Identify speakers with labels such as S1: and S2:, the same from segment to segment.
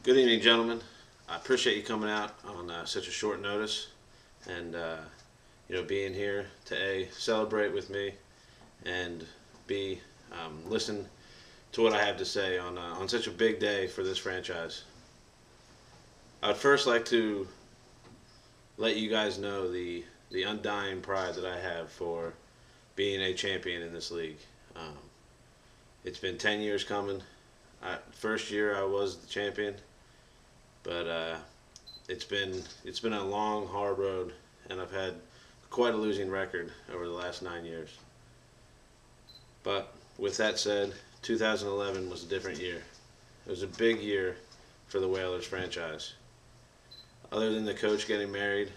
S1: Good evening, gentlemen. I appreciate you coming out on such a short notice and being here to A, celebrate with me, and B, listen to what I have to say on such a big day for this franchise. I'd first like to let you guys know the undying pride that I have for being a champion in this league. It's been 10 years coming. First year I was the champion, but it's been a long, hard road, and I've had quite a losing record over the last 9 years. But with that said, 2011 was a different year. It was a big year for the Whalers franchise. Other than the coach getting married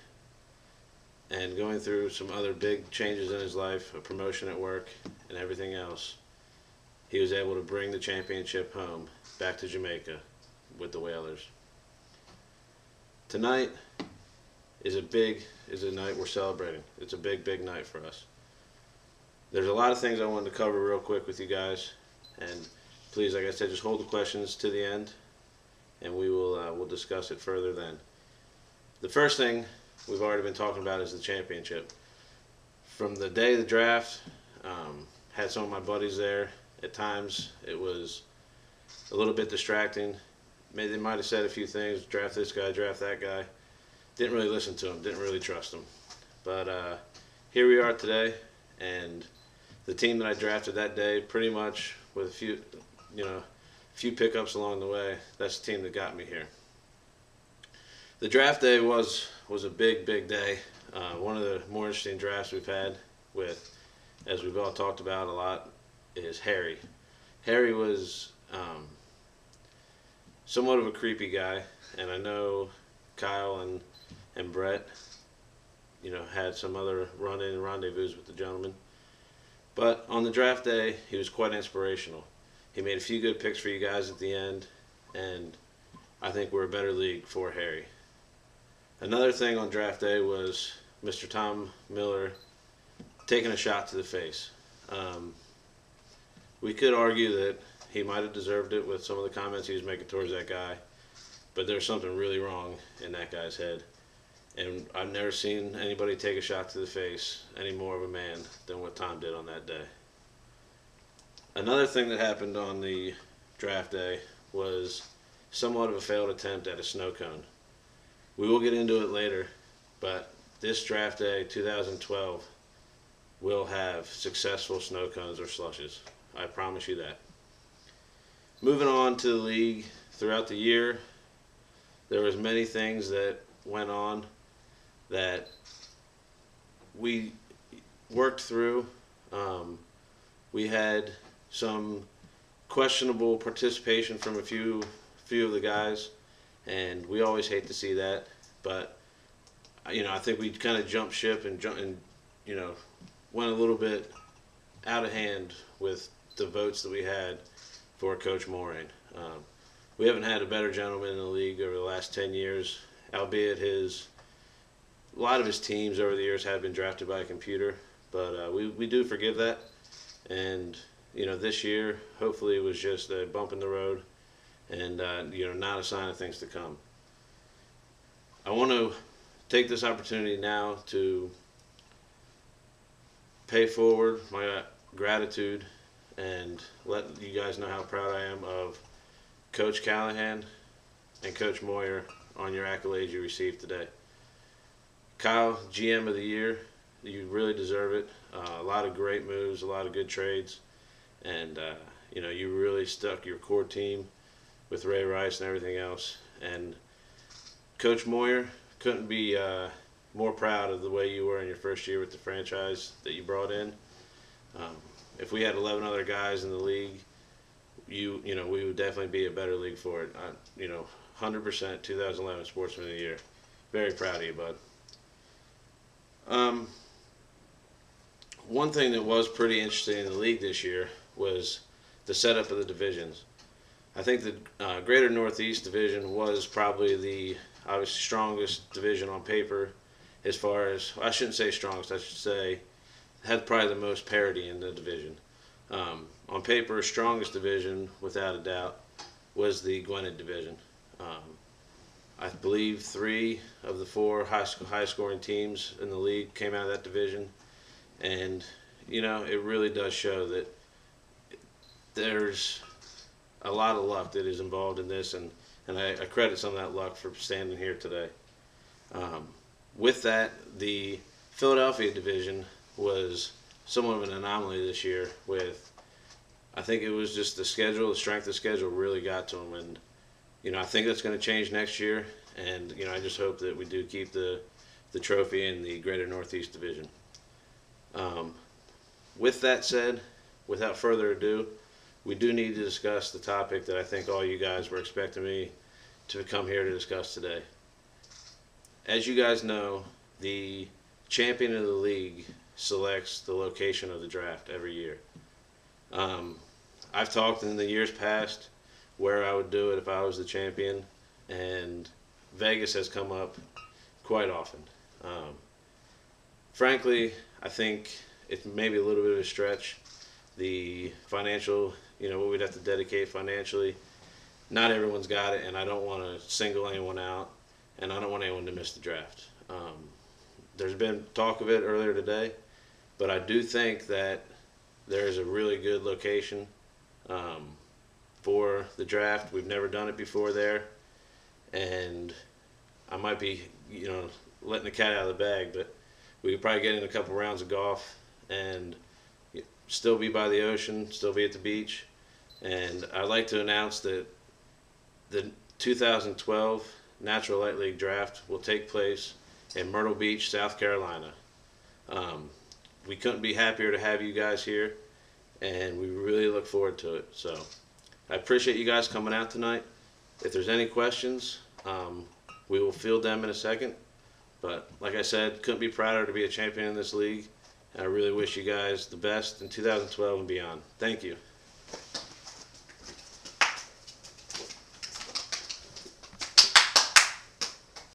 S1: and going through some other big changes in his life, a promotion at work, and everything else, he was able to bring the championship home back to Jamaica with the Whalers. Tonight is a night we're celebrating. It's a big night for us. There's a lot of things I wanted to cover real quick with you guys, and please, like I said, just hold the questions to the end, and we'll discuss it further then. The first thing we've already been talking about is the championship. From the day of the draft, had some of my buddies there. At times, it was a little bit distracting. Maybe they might have said a few things, draft this guy, draft that guy. Didn't really listen to them, didn't really trust them. But here we are today, and the team that I drafted that day, pretty much with a few pickups along the way, that's the team that got me here. The draft day was a big day. One of the more interesting drafts we've had with, as we've all talked about a lot, is Harry. Harry was somewhat of a creepy guy, and I know Kyle and Brett, had some other run-in rendezvous with the gentleman. But on the draft day, he was quite inspirational. He made a few good picks for you guys at the end, and I think we're a better league for Harry. Another thing on draft day was Mr. Tom Miller taking a shot to the face. We could argue that he might have deserved it with some of the comments he was making towards that guy, but there's something really wrong in that guy's head. And I've never seen anybody take a shot to the face any more of a man than what Tom did on that day. Another thing that happened on the draft day was somewhat of a failed attempt at a snow cone. We will get into it later, but this draft day, 2012, will have successful snow cones or slushes. I promise you that. Moving on to the league, throughout the year, there was many things that went on that we worked through. We had some questionable participation from a few of the guys, and we always hate to see that. But I think we kind of jumped ship and went a little bit out of hand with the votes that we had for Coach Moraine. We haven't had a better gentleman in the league over the last 10 years, albeit a lot of his teams over the years have been drafted by a computer, but we do forgive that. And this year, hopefully, it was just a bump in the road, and not a sign of things to come. I want to take this opportunity now to pay forward my gratitude and let you guys know how proud I am of Coach Callahan and Coach Moyer on your accolades you received today. Kyle, GM of the year, you really deserve it. A lot of great moves, a lot of good trades, and you really stuck your core team with Ray Rice and everything else. And Coach Moyer, couldn't be more proud of the way you were in your first year with the franchise that you brought in. If we had 11 other guys in the league, we would definitely be a better league for it. 100% 2011 Sportsman of the Year. Very proud of you, bud. One thing that was pretty interesting in the league this year was the setup of the divisions. I think the Greater Northeast Division was probably the obviously strongest division on paper. As far as, I shouldn't say strongest, I should say had probably the most parity in the division. On paper, strongest division, without a doubt, was the Gwinnett division. I believe 3 of the 4 high scoring teams in the league came out of that division, and it really does show that there's a lot of luck that is involved in this, and I credit some of that luck for standing here today. With that, the Philadelphia division was somewhat of an anomaly this year. I think it was just the strength of schedule really got to them, and I think that's going to change next year, and I just hope that we do keep the trophy in the Greater Northeast Division. With that said, without further ado, we do need to discuss the topic that I think all you guys were expecting me to come here to discuss today. As you guys know, the champion of the league selects the location of the draft every year. I've talked in the years past where I would do it if I was the champion, and Vegas has come up quite often. Frankly, I think it's maybe a little bit of a stretch. The financial, what we'd have to dedicate financially, not everyone's got it, and I don't want to single anyone out, and I don't want anyone to miss the draft. There's been talk of it earlier today, but I do think that there is a really good location for the draft. We've never done it before there, and I might be, letting the cat out of the bag, but we could probably get in a couple rounds of golf and still be by the ocean, still be at the beach. And I'd like to announce that the 2012 Natural Light League Draft will take place in Myrtle Beach, South Carolina. We couldn't be happier to have you guys here, and we really look forward to it. So I appreciate you guys coming out tonight. If there's any questions, we will field them in a second. But like I said, couldn't be prouder to be a champion in this league. And I really wish you guys the best in 2012 and beyond. Thank you.